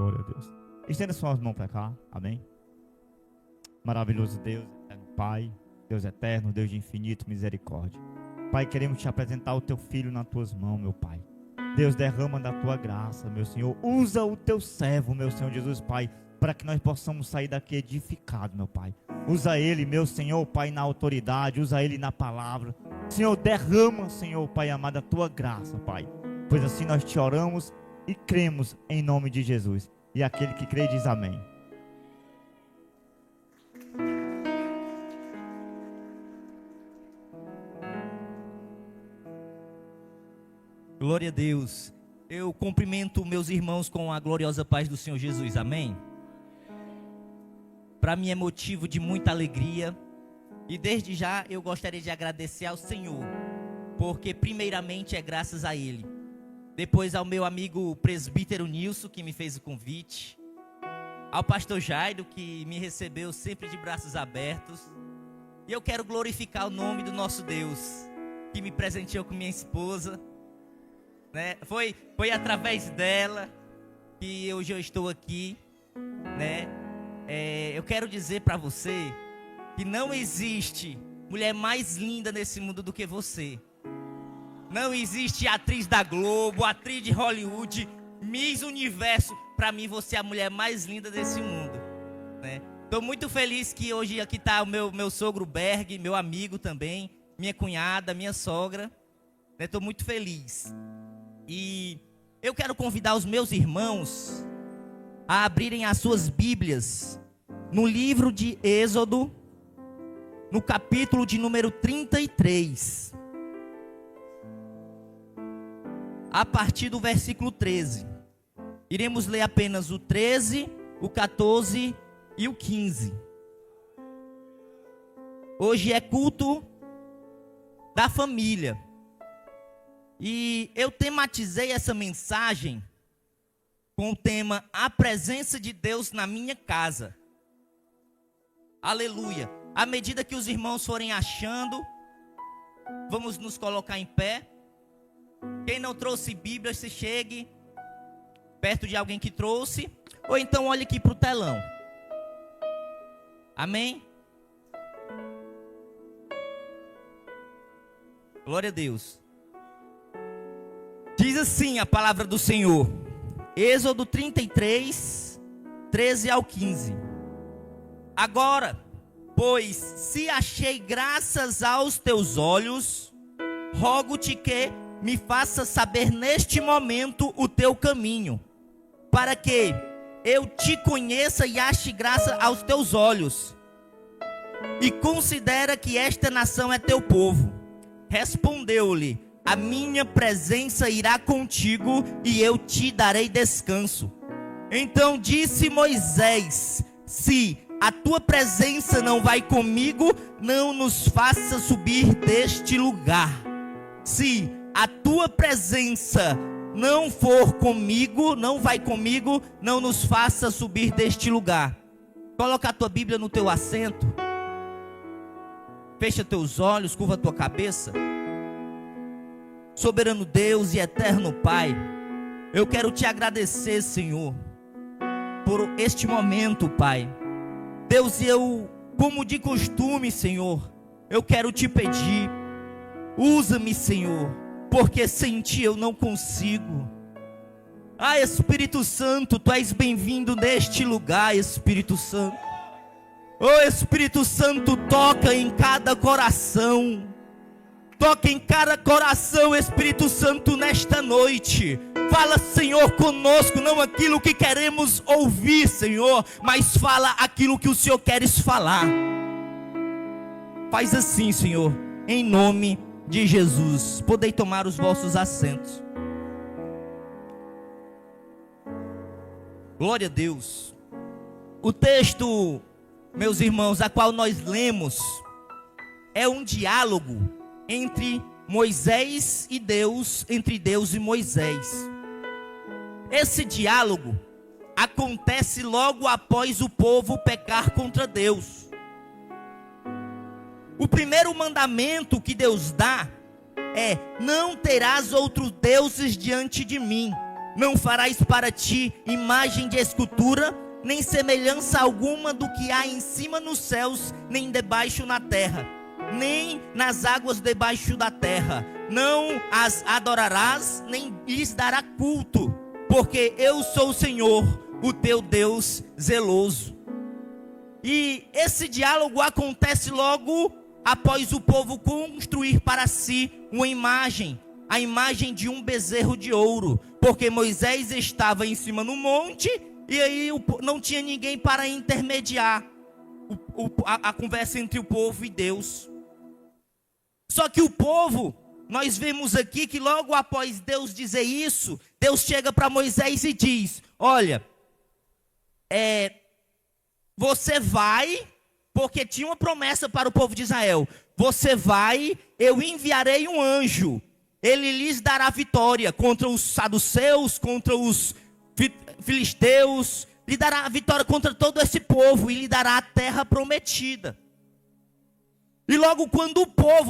Glória a Deus. Estenda suas mãos para cá. Amém. Maravilhoso Deus, eterno Pai, Deus eterno, Deus de infinito misericórdia. Pai, queremos te apresentar o teu filho nas tuas mãos, meu Pai. Deus, derrama da tua graça, meu Senhor. Usa o teu servo, meu Senhor Jesus, Pai, para que nós possamos sair daqui edificados, meu Pai. Usa ele, meu Senhor, Pai, na autoridade. Usa ele na palavra. Senhor, derrama, Senhor, Pai amado, a tua graça, Pai. Pois assim nós te oramos e cremos em nome de Jesus. E aquele que crê diz amém. Glória a Deus. Eu cumprimento meus irmãos com a gloriosa paz do Senhor Jesus. Amém? Para mim é motivo de muita alegria. E desde já eu gostaria de agradecer ao Senhor, porque primeiramente é graças a Ele. Depois ao meu amigo presbítero Nilson, que me fez o convite. Ao pastor Jairo, que me recebeu sempre de braços abertos. E eu quero glorificar o nome do nosso Deus, que me presenteou com minha esposa, né? Foi através dela que hoje eu estou aqui, né? Eu quero dizer para você que não existe mulher mais linda nesse mundo do que você. Não existe atriz da Globo, atriz de Hollywood, Miss Universo. Para mim, você é a mulher mais linda desse mundo, né? Estou muito feliz que hoje aqui está o meu sogro Berg, meu amigo também, minha cunhada, minha sogra. Estou muito feliz. E eu quero convidar os meus irmãos a abrirem as suas Bíblias no livro de Êxodo, no capítulo de número 33. A partir do versículo 13. Iremos ler apenas o 13, o 14 e o 15. Hoje é culto da família. E eu tematizei essa mensagem com o tema A Presença de Deus na Minha Casa. Aleluia. À medida que os irmãos forem achando, vamos nos colocar em pé. Quem não trouxe Bíblia, se chegue perto de alguém que trouxe, ou então olhe aqui para o telão. Amém? Glória a Deus. Diz assim a palavra do Senhor. Êxodo 33, 13 ao 15. Agora, pois, se achei graças aos teus olhos, rogo-te que me faça saber neste momento o teu caminho, para que eu te conheça e ache graça aos teus olhos. E considera que esta nação é teu povo. Respondeu-lhe: a minha presença irá contigo e eu te darei descanso. Então disse Moisés: se a tua presença não vai comigo, não nos faça subir deste lugar. Se a tua presença não for comigo, não vai comigo, não nos faça subir deste lugar. Coloca a tua Bíblia no teu assento. Fecha teus olhos, curva a tua cabeça. Soberano Deus e eterno Pai, eu quero te agradecer, Senhor, por este momento, Pai. Deus, eu, como de costume, Senhor, eu quero te pedir, usa-me, Senhor, porque sem ti eu não consigo. Ah, Espírito Santo, tu és bem-vindo neste lugar, Espírito Santo. Oh, Espírito Santo, toca em cada coração. Toca em cada coração, Espírito Santo, nesta noite. Fala, Senhor, conosco, não aquilo que queremos ouvir, Senhor, mas fala aquilo que o Senhor queres falar. Faz assim, Senhor, em nome de Jesus. Podei tomar os vossos assentos. Glória a Deus. O texto, meus irmãos, a qual nós lemos, é um diálogo entre Moisés e Deus, entre Deus e Moisés. Esse diálogo acontece logo após o povo pecar contra Deus. O primeiro mandamento que Deus dá é: não terás outros deuses diante de mim. Não farás para ti imagem de escultura, nem semelhança alguma do que há em cima nos céus, nem debaixo na terra, nem nas águas debaixo da terra. Não as adorarás, nem lhes dará culto, porque eu sou o Senhor, o teu Deus zeloso. E esse diálogo acontece logo após o povo construir para si uma imagem, a imagem de um bezerro de ouro, porque Moisés estava em cima no monte, e aí não tinha ninguém para intermediar a conversa entre o povo e Deus. Só que o povo, nós vemos aqui que logo após Deus dizer isso, Deus chega para Moisés e diz: olha, você vai, porque tinha uma promessa para o povo de Israel, você vai, eu enviarei um anjo, ele lhes dará vitória contra os saduceus, contra os filisteus, lhe dará vitória contra todo esse povo e lhe dará a terra prometida. E logo quando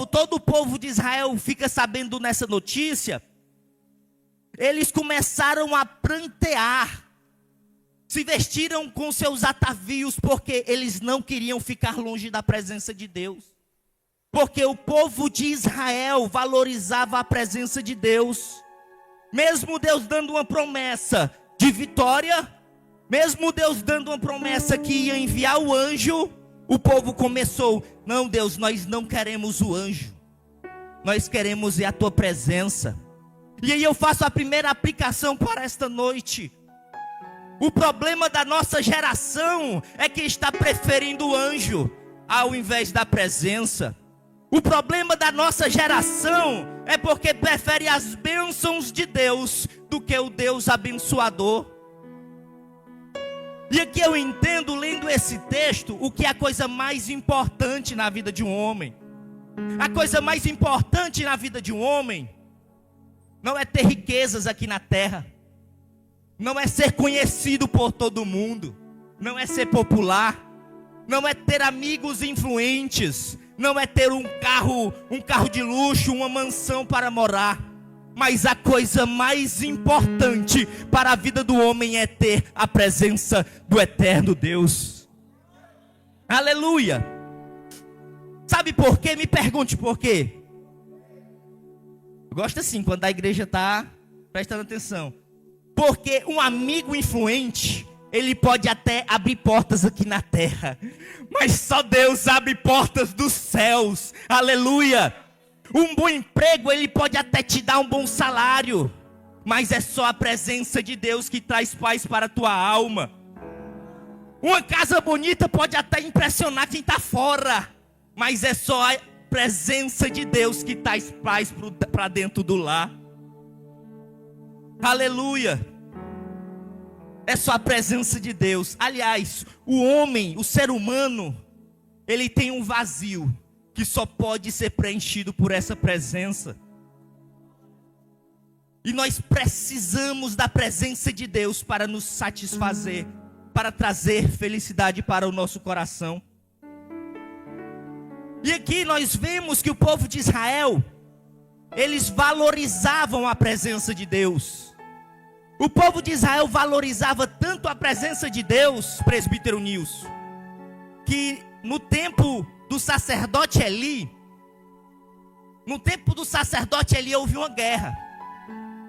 todo o povo de Israel fica sabendo nessa notícia, eles começaram a prantear, se vestiram com seus atavios, porque eles não queriam ficar longe da presença de Deus. Porque o povo de Israel valorizava a presença de Deus. Mesmo Deus dando uma promessa de vitória, mesmo Deus dando uma promessa que ia enviar o anjo, o povo começou: não, Deus, nós não queremos o anjo, nós queremos a tua presença. E aí eu faço a primeira aplicação para esta noite. O problema da nossa geração é que está preferindo o anjo ao invés da presença. O problema da nossa geração é porque prefere as bênçãos de Deus do que o Deus abençoador. E aqui eu entendo, lendo esse texto, o que é a coisa mais importante na vida de um homem. A coisa mais importante na vida de um homem não é ter riquezas aqui na terra, não é ser conhecido por todo mundo, não é ser popular, não é ter amigos influentes, não é ter um carro de luxo, uma mansão para morar. Mas a coisa mais importante para a vida do homem é ter a presença do eterno Deus. Aleluia! Sabe por quê? Me pergunte por quê. Eu gosto assim, quando a igreja está prestando atenção. Porque um amigo influente, ele pode até abrir portas aqui na terra, mas só Deus abre portas dos céus. Aleluia! Um bom emprego, ele pode até te dar um bom salário, mas é só a presença de Deus que traz paz para a tua alma. Uma casa bonita pode até impressionar quem está fora, mas é só a presença de Deus que traz paz para dentro do lar. Aleluia! É só a presença de Deus. Aliás, o homem, o ser humano, ele tem um vazio que só pode ser preenchido por essa presença. E nós precisamos da presença de Deus para nos satisfazer, para trazer felicidade para o nosso coração. E aqui nós vemos que o povo de Israel, eles valorizavam a presença de Deus. O povo de Israel valorizava tanto a presença de Deus, presbítero Nilson, que no tempo do sacerdote Eli, houve uma guerra.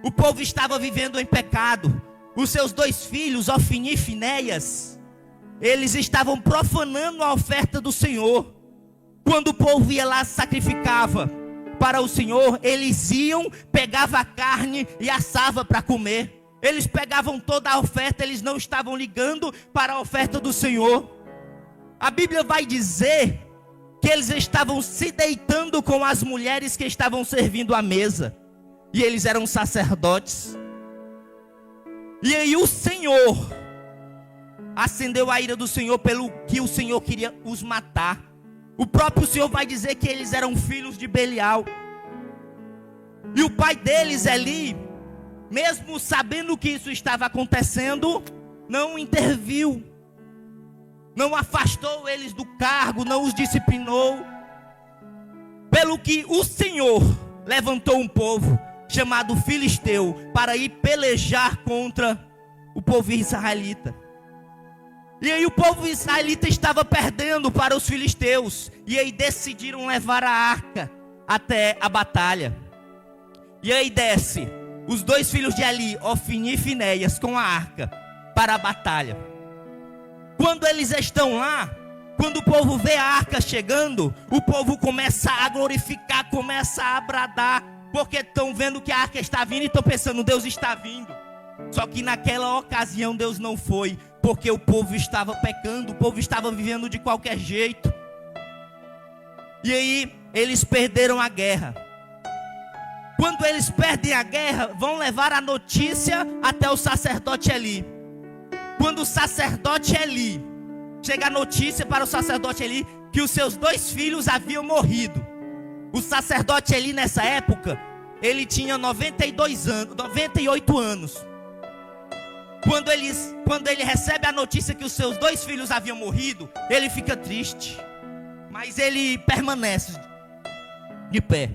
O povo estava vivendo em pecado. Os seus dois filhos, Ofni e Finéias, eles estavam profanando a oferta do Senhor. Quando o povo ia lá, sacrificava para o Senhor, eles iam, pegavam a carne e assavam para comer. Eles pegavam toda a oferta, eles não estavam ligando para a oferta do Senhor. A Bíblia vai dizer que eles estavam se deitando com as mulheres que estavam servindo à mesa. E eles eram sacerdotes. E aí o Senhor acendeu a ira do Senhor pelo que o Senhor queria os matar. O próprio Senhor vai dizer que eles eram filhos de Belial. E o pai deles, Eli, mesmo sabendo que isso estava acontecendo, não interviu, não afastou eles do cargo, não os disciplinou. Pelo que o Senhor levantou um povo chamado filisteu para ir pelejar contra o povo israelita. E aí o povo israelita estava perdendo para os filisteus. E aí decidiram levar a arca até a batalha. E aí desce os dois filhos de Eli, Ofni e Finéias, com a arca para a batalha. Quando eles estão lá, quando o povo vê a arca chegando, o povo começa a glorificar, começa a bradar, porque estão vendo que a arca está vindo e estão pensando, Deus está vindo. Só que naquela ocasião Deus não foi, porque o povo estava pecando, o povo estava vivendo de qualquer jeito. E aí eles perderam a guerra. Quando eles perdem a guerra, vão levar a notícia até o sacerdote Eli. Quando o sacerdote Eli, chega a notícia para o sacerdote Eli que os seus dois filhos haviam morrido. O sacerdote Eli nessa época, ele tinha 98 anos. Quando ele recebe a notícia que os seus dois filhos haviam morrido, ele fica triste. Mas ele permanece de pé.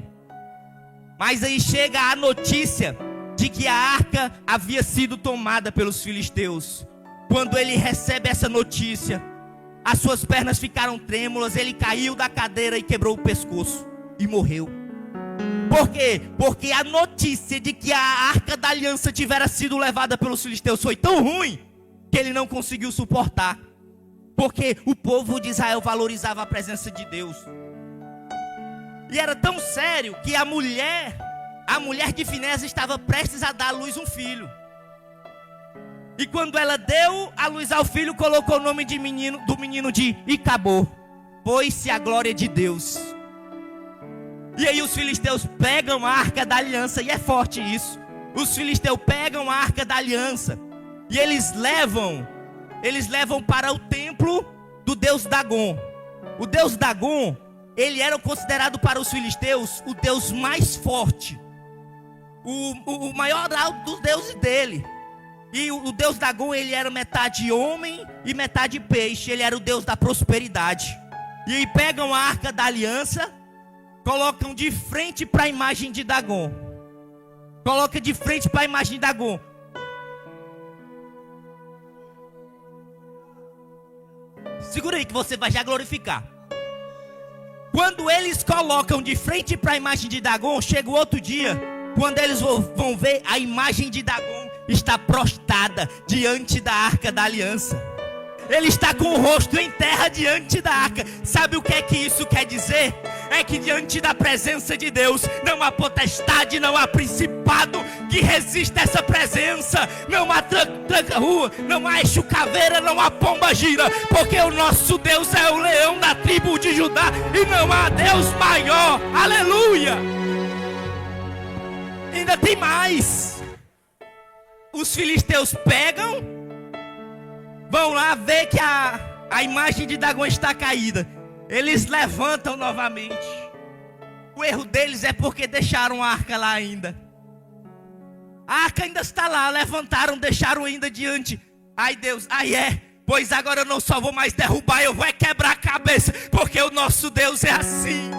Mas aí chega a notícia de que a arca havia sido tomada pelos filisteus. Quando ele recebe essa notícia, as suas pernas ficaram trêmulas, ele caiu da cadeira e quebrou o pescoço e morreu. Por quê? Porque a notícia de que a arca da aliança tivera sido levada pelos filisteus foi tão ruim que ele não conseguiu suportar. Porque o povo de Israel valorizava a presença de Deus. E era tão sério que a mulher de Finéias estava prestes a dar à luz um filho. E quando ela deu a luz ao filho, colocou o nome do menino de Icabô. Foi-se a glória de Deus. E aí os filisteus pegam a arca da aliança, e é forte isso. Os filisteus pegam a arca da aliança e eles levam para o templo do deus Dagon. O deus Dagon, ele era considerado para os filisteus o deus mais forte, o maior dos deuses dele. E o deus Dagon, ele era metade homem e metade peixe. Ele era o deus da prosperidade. E aí pegam a arca da aliança, colocam de frente para a imagem de Dagon. Coloca de frente para a imagem de Dagon. Segura aí que você vai já glorificar. Quando eles colocam de frente para a imagem de Dagon, chega o outro dia, quando eles vão ver, a imagem de Dagon está prostrada diante da arca da aliança. Ele está com o rosto em terra diante da arca. Sabe o que é que isso quer dizer? É que diante da presença de Deus não há potestade, não há principado que resista a essa presença. Não há tranca-rua, não há eixo caveira, não há pomba gira, porque o nosso Deus é o leão da tribo de Judá e não há Deus maior. Aleluia! Ainda tem mais. Os filisteus pegam, vão lá ver que a imagem de Dagon está caída. Eles levantam novamente. O erro deles é porque deixaram a arca lá ainda. A arca ainda está lá, levantaram, deixaram ainda diante. Ai Deus, pois agora eu não só vou mais derrubar, eu vou quebrar a cabeça, porque o nosso Deus é assim.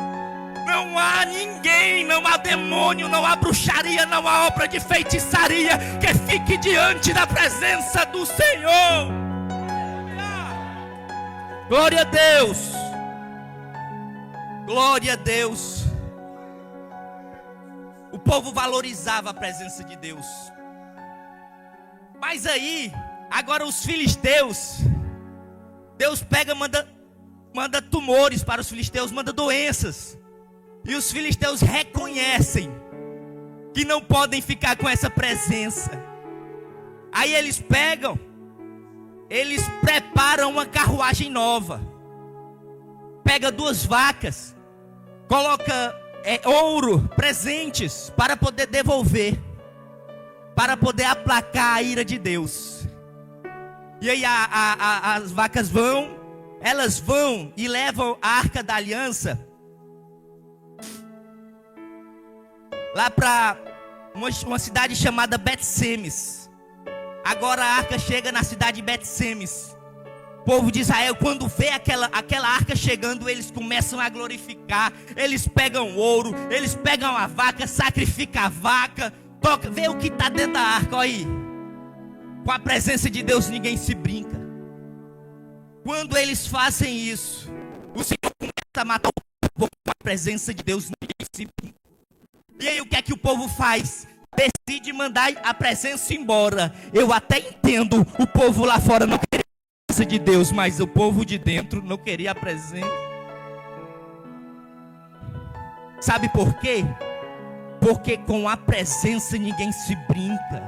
Não há ninguém, não há demônio, não há bruxaria, não há obra de feitiçaria que fique diante da presença do Senhor. Glória a Deus. Glória a Deus. O povo valorizava a presença de Deus. Mas aí, agora os filisteus, Deus pega, manda tumores para os filisteus, manda doenças. E os filisteus reconhecem que não podem ficar com essa presença. Aí eles preparam uma carruagem nova. Pega 2 vacas, coloca ouro, presentes, para poder devolver, para poder aplacar a ira de Deus. E aí as vacas elas vão e levam a arca da aliança lá para uma cidade chamada Bet-Semes. Agora a arca chega na cidade de Bet-Semes. povo de Israel, quando vê aquela arca chegando, eles começam a glorificar. Eles pegam ouro, eles pegam a vaca, sacrificam a vaca, toca, vê o que está dentro da arca. Olha aí, com a presença de Deus ninguém se brinca. Quando eles fazem isso, o Senhor começa a matar o povo. Com a presença de Deus ninguém se brinca. E aí o que é que o povo faz? Decide mandar a presença embora. Eu até entendo o povo lá fora não queria a presença de Deus, mas o povo de dentro não queria a presença. Sabe por quê? Porque com a presença ninguém se brinca.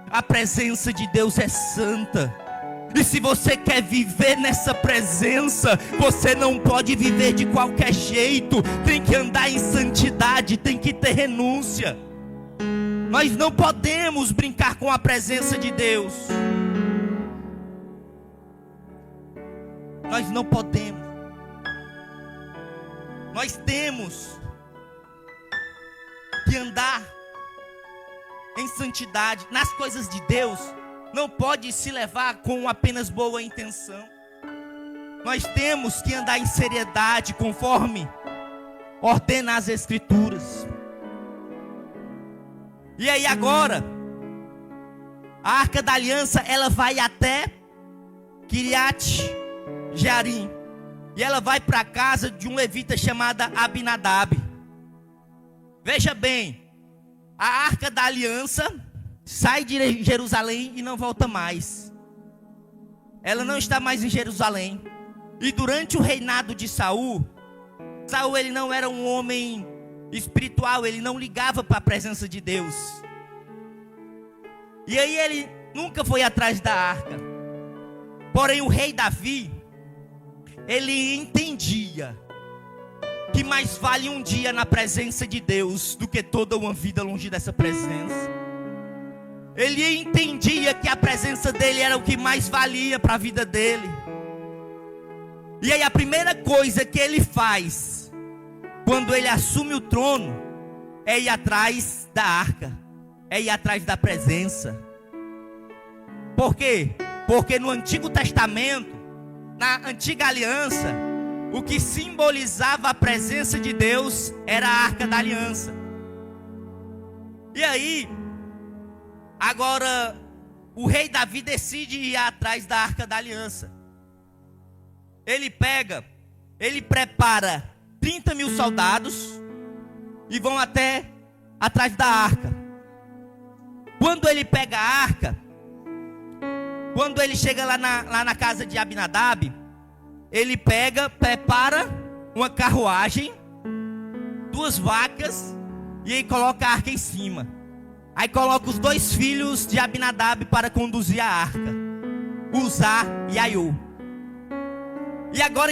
A presença de Deus é santa. E se você quer viver nessa presença, você não pode viver de qualquer jeito. Tem que andar em santidade, tem que ter renúncia. Nós não podemos brincar com a presença de Deus. Nós não podemos. Nós temos que andar em santidade. Nas coisas de Deus, não pode se levar com apenas boa intenção. Nós temos que andar em seriedade, conforme ordena as Escrituras. E aí agora, a Arca da Aliança, ela vai até Kiriat Jearim. E ela vai para a casa de um levita chamado Abinadab. Veja bem, a Arca da Aliança sai de Jerusalém e não volta mais. Ela não está mais em Jerusalém. E durante o reinado de Saul, ele não era um homem espiritual, ele não ligava para a presença de Deus. E aí ele nunca foi atrás da arca. Porém o rei Davi, ele entendia que mais vale um dia na presença de Deus do que toda uma vida longe dessa presença. Ele entendia que a presença dele era o que mais valia para a vida dele. E aí a primeira coisa que ele faz quando ele assume o trono é ir atrás da arca, é ir atrás da presença. Por quê? Porque no Antigo Testamento, na Antiga Aliança, o que simbolizava a presença de Deus era a Arca da Aliança. E aí, agora, o rei Davi decide ir atrás da Arca da Aliança. Ele prepara 30 mil soldados e vão atrás da arca. Quando ele pega a arca, quando ele chega lá na casa de Abinadab, ele prepara uma carruagem, 2 vacas, e aí coloca a arca em cima. Aí coloca os 2 filhos de Abinadab para conduzir a arca, Uzá e Aiô. E agora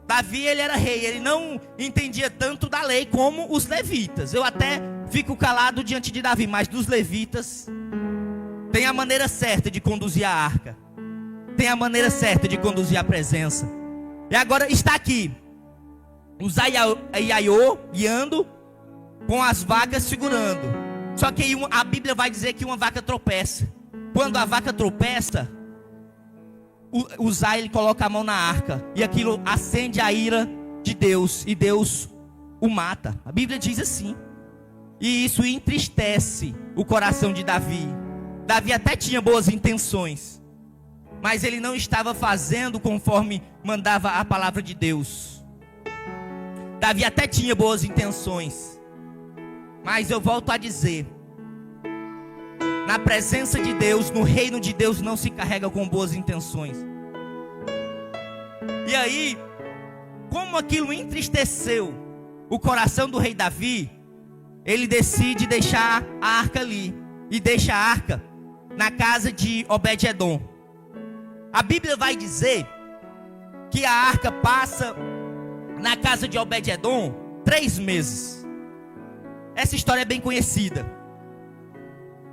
Davi, ele era rei, ele não entendia tanto da lei como os levitas. Eu até fico calado diante de Davi, mas dos levitas tem a maneira certa de conduzir a arca, tem a maneira certa de conduzir a presença. E agora está aqui Uzá e Aiô guiando, com as vacas segurando. Só que a Bíblia vai dizer que uma vaca tropeça. Quando a vaca tropeça, Uzá, ele coloca a mão na arca, e aquilo acende a ira de Deus, e Deus o mata. A Bíblia diz assim. E isso entristece o coração de Davi. Davi até tinha boas intenções, mas ele não estava fazendo conforme mandava a palavra de Deus. Davi até tinha boas intenções, mas eu volto a dizer, na presença de Deus, no reino de Deus, não se carrega com boas intenções. E aí, como aquilo entristeceu o coração do rei Davi, ele decide deixar a arca ali, e deixa a arca na casa de Obed-edom. A Bíblia vai dizer que a arca passa na casa de Obed-edom 3 meses. Essa história é bem conhecida.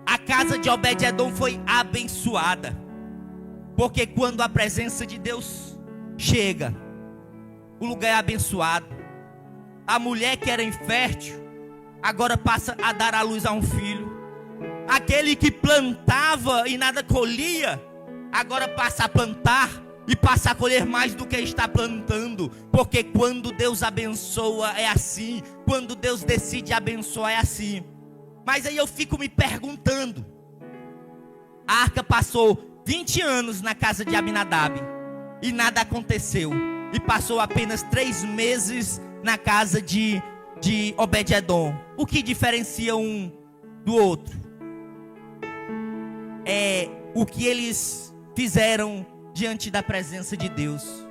A casa de Obed-edom foi abençoada, porque quando a presença de Deus chega, o lugar é abençoado. A mulher que era infértil agora passa a dar à luz a um filho. Aquele que plantava e nada colhia, agora passa a plantar e passa a colher mais do que está plantando, porque quando Deus abençoa é assim, quando Deus decide abençoar é assim. Mas aí eu fico me perguntando, a arca passou 20 anos na casa de Abinadab e nada aconteceu, e passou apenas 3 meses na casa de Obed-edom. O que diferencia um do outro é o que eles fizeram diante da presença de Deus.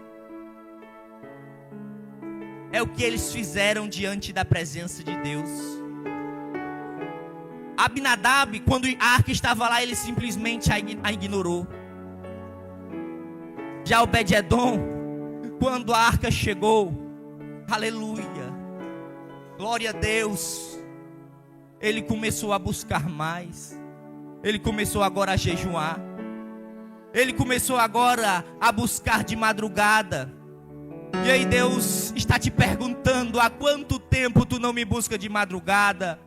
É o que eles fizeram diante da presença de Deus. Abinadab, quando a arca estava lá, ele simplesmente a ignorou. Já Obed-edom, quando a arca chegou, aleluia, glória a Deus, ele começou a buscar mais. Ele começou agora a jejuar. Ele começou agora a buscar de madrugada. E aí Deus está te perguntando: há quanto tempo tu não me busca de madrugada?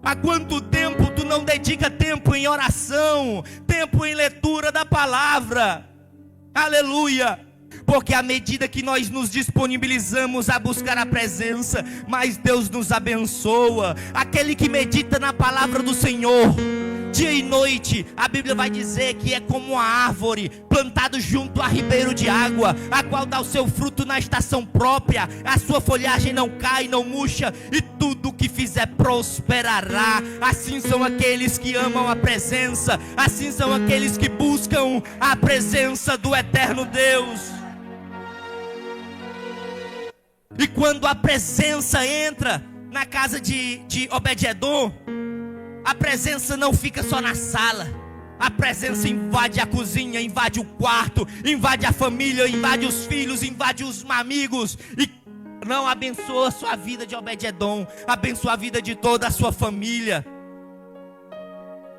Há quanto tempo tu não dedica tempo em oração, tempo em leitura da palavra? Aleluia! Porque à medida que nós nos disponibilizamos a buscar a presença, mais Deus nos abençoa. Aquele que medita na palavra do Senhor dia e noite, a Bíblia vai dizer que é como uma árvore plantada junto a ribeiro de água, a qual dá o seu fruto na estação própria, a sua folhagem não cai, não murcha, e tudo que fizer prosperará. Assim são aqueles que amam a presença, assim são aqueles que buscam a presença do eterno Deus. E quando a presença entra na casa de Obed-edom, a presença não fica só na sala. A presença invade a cozinha, invade o quarto, invade a família, invade os filhos, invade os amigos. E não abençoa a sua vida de Obed-edom, abençoa a vida de toda a sua família.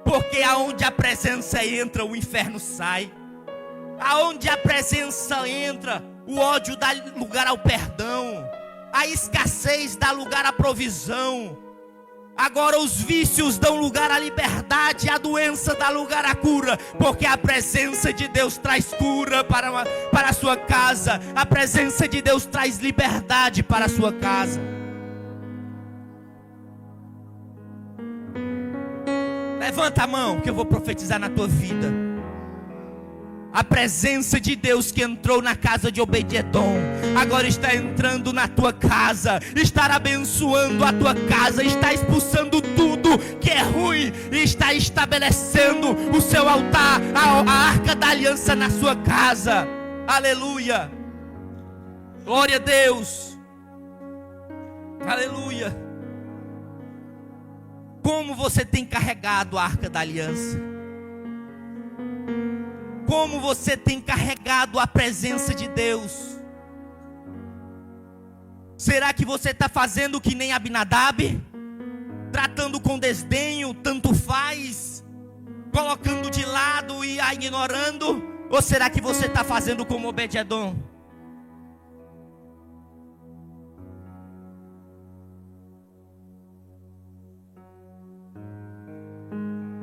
Porque aonde a presença entra, o inferno sai. Aonde a presença entra, o ódio dá lugar ao perdão, a escassez dá lugar à provisão. Agora os vícios dão lugar à liberdade, a doença dá lugar à cura, porque a presença de Deus traz cura para a sua casa, a presença de Deus traz liberdade para a sua casa. Levanta a mão que eu vou profetizar na tua vida. A presença de Deus que entrou na casa de Obed-edom, agora está entrando na tua casa, está abençoando a tua casa, está expulsando tudo que é ruim, e está estabelecendo o seu altar, a arca da aliança na sua casa. Aleluia, glória a Deus, aleluia. Como você tem carregado a arca da aliança? Como você tem carregado a presença de Deus? Será que você está fazendo que nem Abinadab? Tratando com desdenho, tanto faz, colocando de lado e a ignorando? Ou será que você está fazendo como Obed-edom?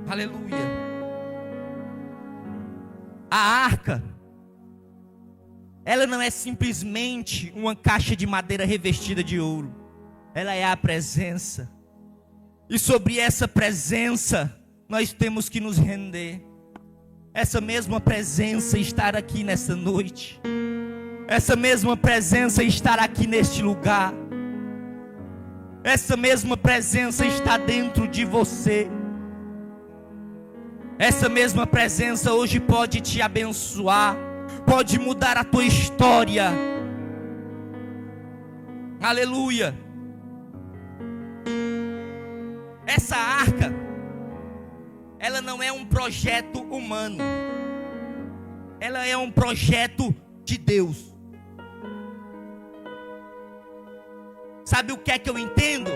Aleluia. A arca, ela não é simplesmente uma caixa de madeira revestida de ouro. Ela é a presença. E sobre essa presença, nós temos que nos render. Essa mesma presença estar aqui nessa noite. Essa mesma presença estar aqui neste lugar. Essa mesma presença está dentro de você. Essa mesma presença hoje pode te abençoar, pode mudar a tua história. Aleluia. Essa arca, ela não é um projeto humano, ela é um projeto de Deus. Sabe o que é que eu entendo?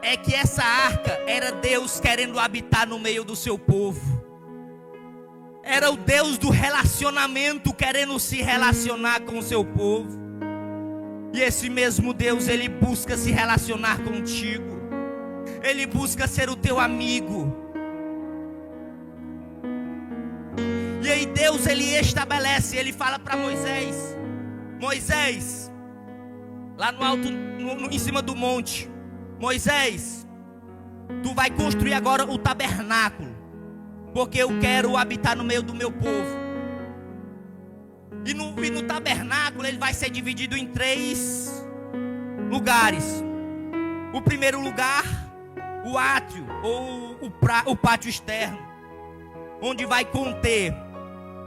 É que essa arca era Deus querendo habitar no meio do seu povo. Era o Deus do relacionamento querendo se relacionar com o seu povo. E esse mesmo Deus, Ele busca se relacionar contigo. Ele busca ser o teu amigo. E aí Deus ele estabelece, ele fala para Moisés: Moisés, lá no alto, em cima do monte, Moisés, tu vai construir agora o tabernáculo, porque eu quero habitar no meio do meu povo. E no tabernáculo ele vai ser dividido em 3 lugares. O primeiro lugar, o átrio, ou o pátio externo, onde vai conter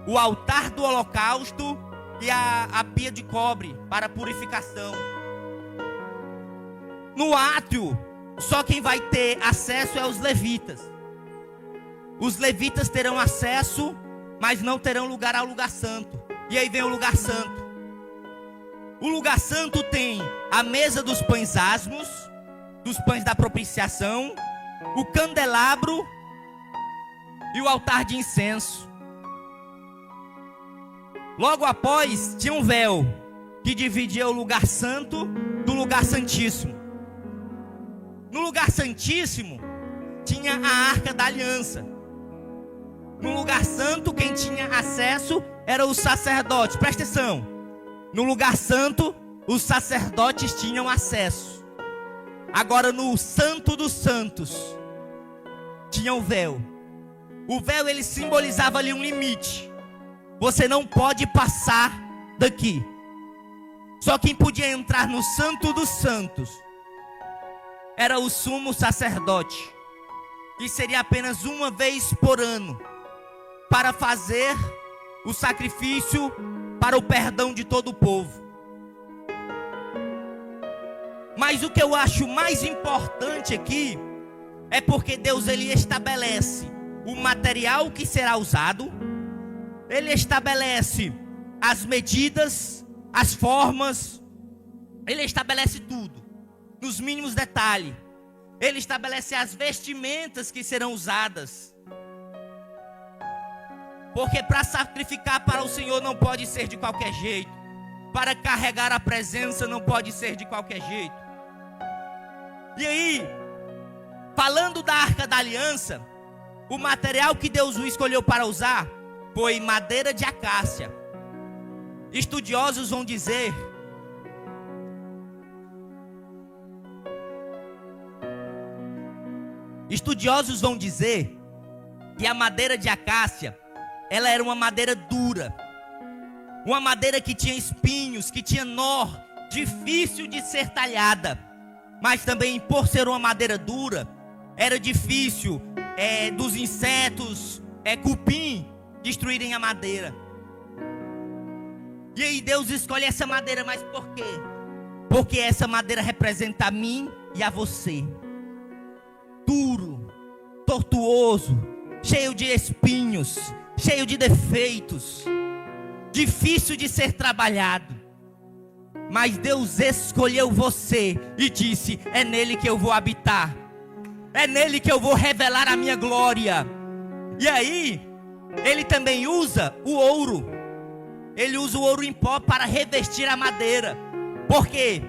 o altar do holocausto e a pia de cobre para purificação. No átrio, só quem vai ter acesso é os levitas. Os levitas terão acesso, mas não terão lugar ao lugar santo. E aí vem o lugar santo. O lugar santo tem a mesa dos pães asmos, dos pães da propiciação, o candelabro e o altar de incenso. Logo após, tinha um véu que dividia o lugar santo do lugar santíssimo. No lugar santíssimo tinha a arca da aliança. No lugar santo, quem tinha acesso era o sacerdote. Presta atenção. No lugar santo, os sacerdotes tinham acesso. Agora no santo dos santos tinha o véu. O véu ele simbolizava ali um limite. Você não pode passar daqui. Só quem podia entrar no santo dos santos era o sumo sacerdote, que seria apenas uma vez por ano, para fazer o sacrifício para o perdão de todo o povo. Mas o que eu acho mais importante aqui é porque Deus ele estabelece o material que será usado, ele estabelece as medidas, as formas, ele estabelece tudo, nos mínimos detalhes. Ele estabelece as vestimentas que serão usadas. Porque para sacrificar para o Senhor não pode ser de qualquer jeito. Para carregar a presença não pode ser de qualquer jeito. E aí, falando da Arca da Aliança, o material que Deus o escolheu para usar foi madeira de acácia. Estudiosos vão dizer que a madeira de acácia, ela era uma madeira dura, uma madeira que tinha espinhos, que tinha nó, difícil de ser talhada. Mas também, por ser uma madeira dura, era difícil dos insetos, cupim, destruírem a madeira. E aí Deus escolhe essa madeira, mas por quê? Porque essa madeira representa a mim e a você. Duro, tortuoso, cheio de espinhos, cheio de defeitos, difícil de ser trabalhado. Mas Deus escolheu você e disse: é nele que eu vou habitar, é nele que eu vou revelar a minha glória. E aí, ele também usa o ouro. Ele usa o ouro em pó para revestir a madeira. Por quê?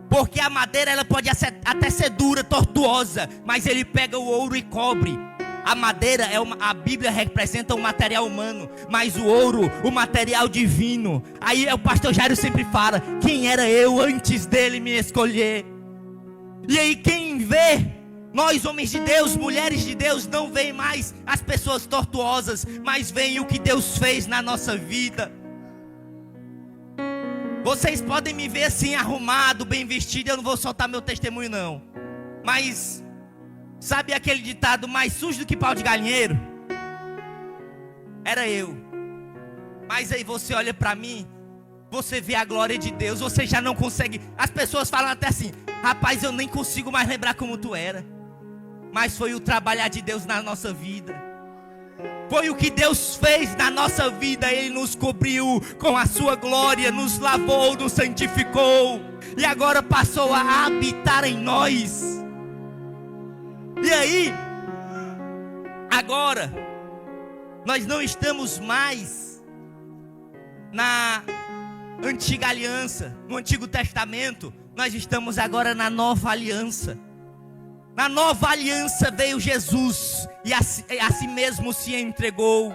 Porque a madeira ela pode até ser dura, tortuosa, mas ele pega o ouro e cobre. A madeira a Bíblia representa um material humano, mas o ouro, o material divino. Aí o pastor Jairo sempre fala: quem era eu antes dele me escolher? E aí quem vê, nós homens de Deus, mulheres de Deus, não veem mais as pessoas tortuosas, mas veem o que Deus fez na nossa vida. Vocês podem me ver assim arrumado, bem vestido, eu não vou soltar meu testemunho não. Mas sabe aquele ditado: mais sujo do que pau de galinheiro? Era eu. Mas aí você olha para mim, você vê a glória de Deus, você já não consegue. As pessoas falam até assim: rapaz, eu nem consigo mais lembrar como tu era. Mas foi o trabalhar de Deus na nossa vida. Foi o que Deus fez na nossa vida. Ele nos cobriu com a sua glória, nos lavou, nos santificou, e agora passou a habitar em nós. E aí, agora, nós não estamos mais na antiga aliança, no Antigo Testamento. Nós estamos agora na nova aliança. Na nova aliança veio Jesus e a si mesmo se entregou.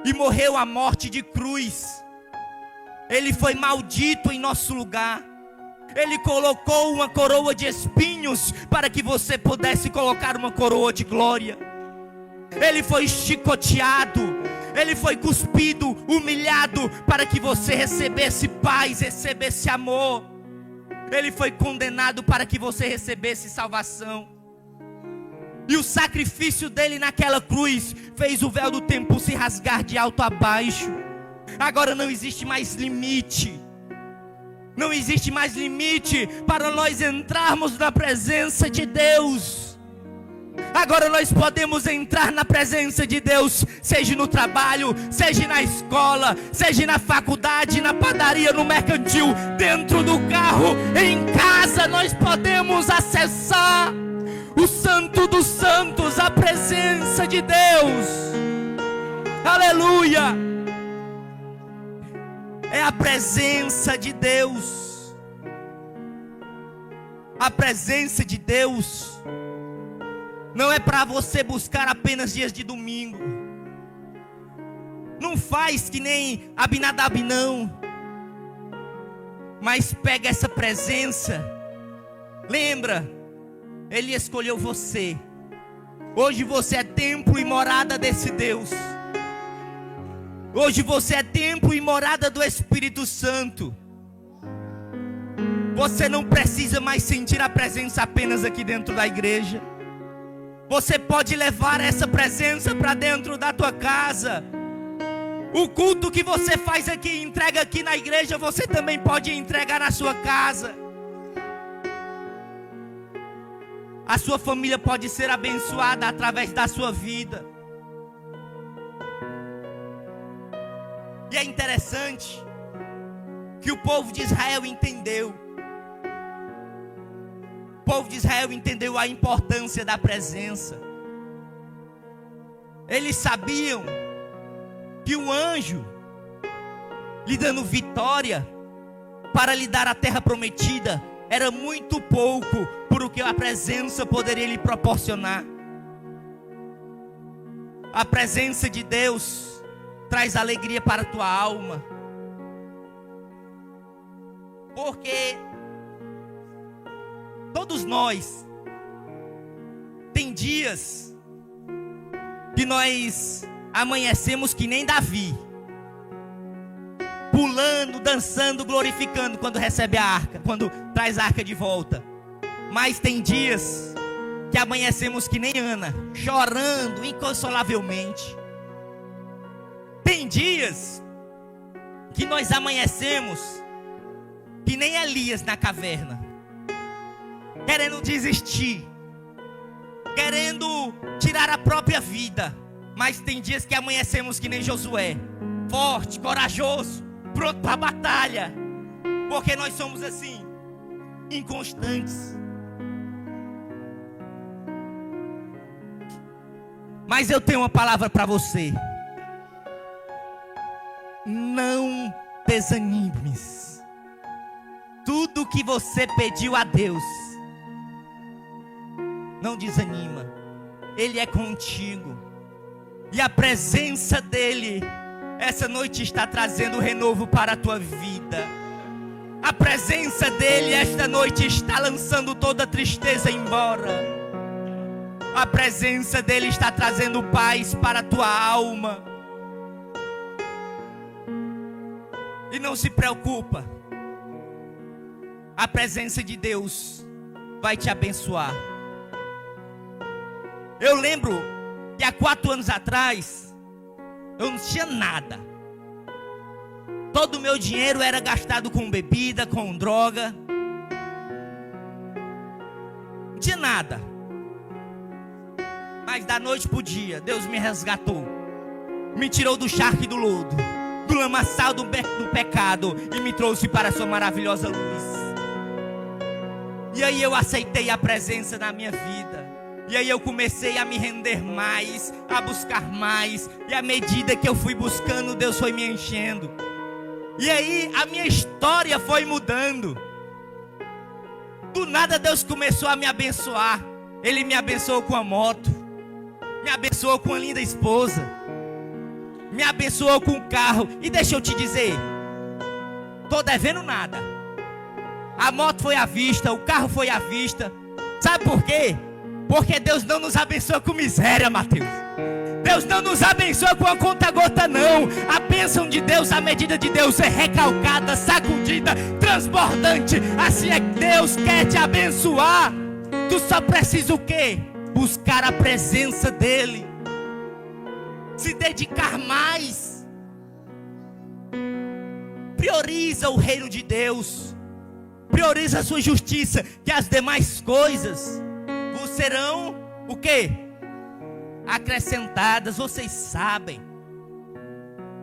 e morreu a morte de cruz. Ele foi maldito em nosso lugar. Ele colocou uma coroa de espinhos para que você pudesse colocar uma coroa de glória. Ele foi chicoteado, ele foi cuspido, humilhado, para que você recebesse paz, recebesse amor. Ele foi condenado para que você recebesse salvação. E o sacrifício dele naquela cruz fez o véu do templo se rasgar de alto a baixo. Agora não existe mais limite. Não existe mais limite para nós entrarmos na presença de Deus. Agora nós podemos entrar na presença de Deus, seja no trabalho, seja na escola, seja na faculdade, na padaria, no mercantil, dentro do carro, em casa. Nós podemos acessar o Santo dos Santos, a presença de Deus. Aleluia! É a presença de Deus. A presença de Deus não é para você buscar apenas dias de domingo. Não faz que nem Abinadab, não. Mas pega essa presença. Lembra, Ele escolheu você. Hoje você é templo e morada desse Deus. Hoje você é templo e morada do Espírito Santo. Você não precisa mais sentir a presença apenas aqui dentro da igreja. Você pode levar essa presença para dentro da tua casa. O culto que você faz aqui, entrega aqui na igreja, você também pode entregar na sua casa. A sua família pode ser abençoada através da sua vida. E é interessante que o povo de Israel entendeu. O povo de Israel entendeu a importância da presença. Eles sabiam que o anjo lhe dando vitória para lhe dar a terra prometida era muito pouco por o que a presença poderia lhe proporcionar. A presença de Deus traz alegria para a tua alma. Porque todos nós tem dias que nós amanhecemos que nem Davi, pulando, dançando, glorificando quando recebe a arca, quando traz a arca de volta. Mas tem dias que amanhecemos que nem Ana, chorando inconsolavelmente. Tem dias que nós amanhecemos que nem Elias na caverna, querendo desistir, querendo tirar a própria vida. Mas tem dias que amanhecemos que nem Josué, forte, corajoso, pronto para a batalha. Porque nós somos assim, inconstantes. Mas eu tenho uma palavra para você. Não desanimes. Tudo que você pediu a Deus, não desanima. Ele é contigo. E a presença dEle, essa noite está trazendo renovo para a tua vida. A presença dEle, esta noite, está lançando toda tristeza embora. A presença dEle está trazendo paz para a tua alma. E não se preocupa. A presença de Deus vai te abençoar. Eu lembro que há 4 anos atrás, eu não tinha nada. Todo o meu dinheiro era gastado com bebida, com droga. Não tinha nada. Mas da noite para o dia, Deus me resgatou. Me tirou do charco e do lodo, do lamaçal do pecado, e me trouxe para a sua maravilhosa luz. E aí eu aceitei a presença na minha vida. E aí eu comecei a me render mais, a buscar mais. E à medida que eu fui buscando, Deus foi me enchendo. E aí a minha história foi mudando. Do nada Deus começou a me abençoar. Ele me abençoou com a moto, me abençoou com uma linda esposa, me abençoou com um carro. E deixa eu te dizer, tô devendo nada. A moto foi à vista, o carro foi à vista. Sabe por quê? Porque Deus não nos abençoa com miséria, Mateus. Deus não nos abençoa com a conta-gota, não. A bênção de Deus, a medida de Deus é recalcada, sacudida, transbordante. Assim é que Deus quer te abençoar. Tu só precisa o quê? Buscar a presença dEle. Se dedicar mais. Prioriza o reino de Deus. Prioriza a sua justiça, que as demais coisas vos serão o quê? Acrescentadas. Vocês sabem.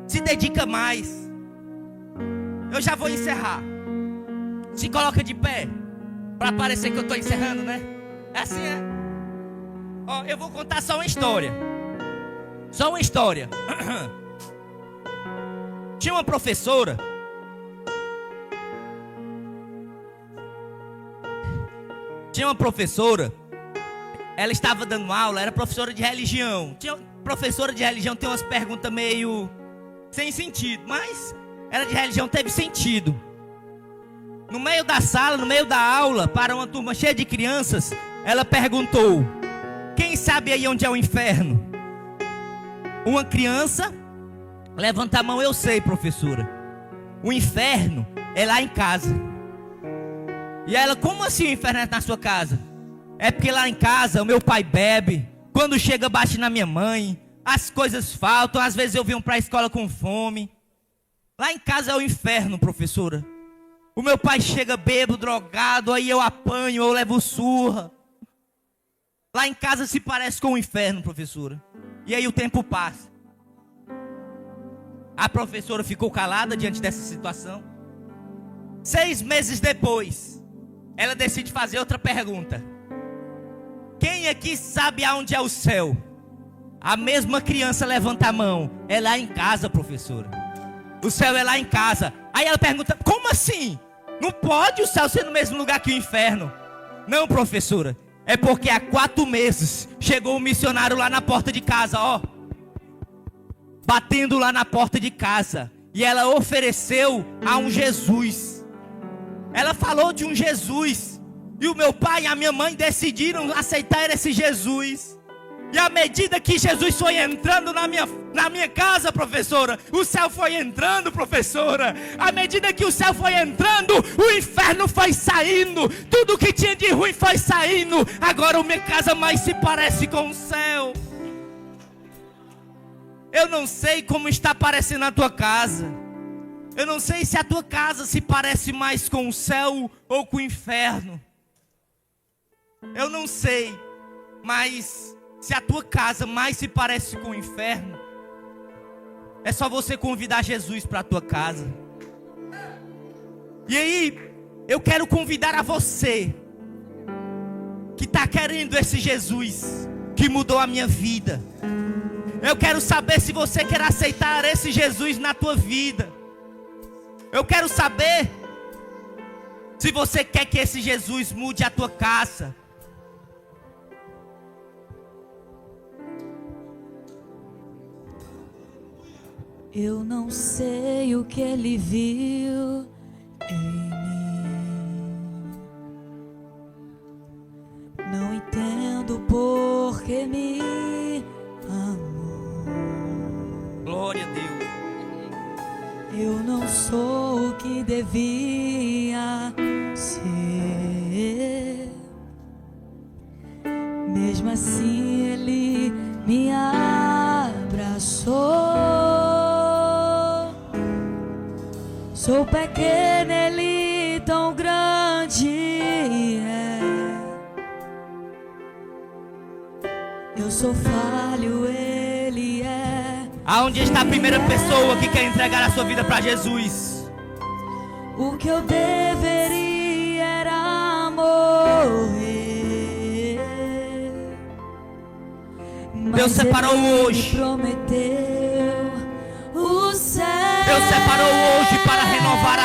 Se dedica mais. Eu já vou encerrar. Se coloca de pé, para parecer que eu estou encerrando, né? É assim, é? Ó, eu vou contar só uma história. Só uma história. Tinha uma professora. Ela estava dando aula, era professora de religião. Professora de religião tem umas perguntas meio sem sentido, mas era de religião, teve sentido. No meio da sala, no meio da aula, para uma turma cheia de crianças, ela perguntou: quem sabe aí onde é o inferno? Uma criança levanta a mão: eu sei, professora. O inferno é lá em casa. E ela: como assim o inferno é na sua casa? É porque lá em casa o meu pai bebe, quando chega bate na minha mãe, as coisas faltam, às vezes eu venho para a escola com fome. Lá em casa é o inferno, professora. O meu pai chega bêbado, drogado, aí eu apanho, eu levo surra. Lá em casa se parece com o inferno, professora. E aí o tempo passa. A professora ficou calada diante dessa situação. 6 meses depois, ela decide fazer outra pergunta: quem aqui sabe aonde é o céu? A mesma criança levanta a mão: é lá em casa, professora. O céu é lá em casa. Aí ela pergunta: como assim? Não pode o céu ser no mesmo lugar que o inferno? Não, professora. É porque há 4 meses chegou um missionário lá na porta de casa, ó, batendo lá na porta de casa. E ela ofereceu a um Jesus. Ela falou de um Jesus. E o meu pai e a minha mãe decidiram aceitar esse Jesus. E à medida que Jesus foi entrando na minha casa, professora, o céu foi entrando, professora. À medida que o céu foi entrando, o inferno foi saindo. Tudo que tinha de ruim foi saindo. Agora a minha casa mais se parece com o céu. Eu não sei como está parecendo a tua casa. Eu não sei se a tua casa se parece mais com o céu ou com o inferno. Eu não sei, mas se a tua casa mais se parece com o inferno, é só você convidar Jesus para a tua casa. E aí, eu quero convidar a você que está querendo esse Jesus que mudou a minha vida. Eu quero saber se você quer aceitar esse Jesus na tua vida. Eu quero saber se você quer que esse Jesus mude a tua casa. Eu não sei o que ele viu em mim. Não entendo por que me amou. Glória a Deus. Eu não sou o que devia ser. Mesmo assim ele me abraçou. Sou pequeno, ele tão grande é. Eu sou falho, ele é. Aonde está a primeira pessoa que quer entregar a sua vida para Jesus? O que eu deveria era morrer. Deus separou hoje. Prometeu o céu. Deus separou hoje para renovar